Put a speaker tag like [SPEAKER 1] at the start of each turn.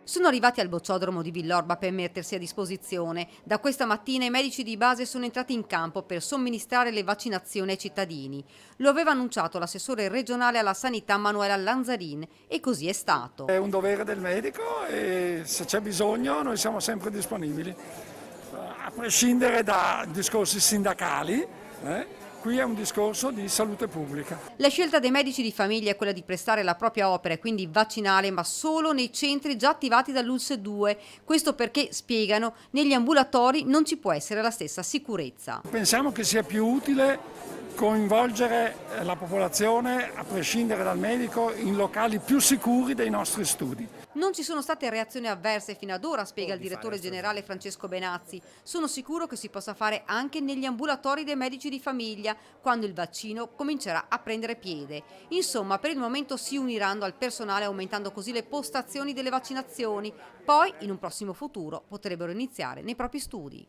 [SPEAKER 1] Sono arrivati al bocciodromo di Villorba per mettersi a disposizione. Da questa mattina i medici di base sono entrati in campo per somministrare le vaccinazioni ai cittadini. Lo aveva annunciato l'assessore regionale alla sanità Manuela Lanzarin e così è
[SPEAKER 2] È
[SPEAKER 1] stato.
[SPEAKER 2] un dovere del medico e se c'è bisogno noi siamo sempre disponibili, a prescindere da discorsi sindacali, qui è un discorso di salute pubblica.
[SPEAKER 1] La scelta dei medici di famiglia è quella di prestare la propria opera e quindi vaccinale, ma solo nei centri già attivati dall'ULSS 2. Questo perché, spiegano, negli ambulatori non ci può essere la stessa sicurezza.
[SPEAKER 2] Pensiamo che sia più utile coinvolgere la popolazione, a prescindere dal medico, in locali più sicuri dei nostri studi.
[SPEAKER 1] Non ci sono state reazioni avverse fino ad ora, spiega il direttore generale Francesco Benazzi. Sono sicuro che si possa fare anche negli ambulatori dei medici di famiglia, quando il vaccino comincerà a prendere piede. Insomma, per il momento si uniranno al personale aumentando così le postazioni delle vaccinazioni. Poi, in un prossimo futuro, potrebbero iniziare nei propri studi.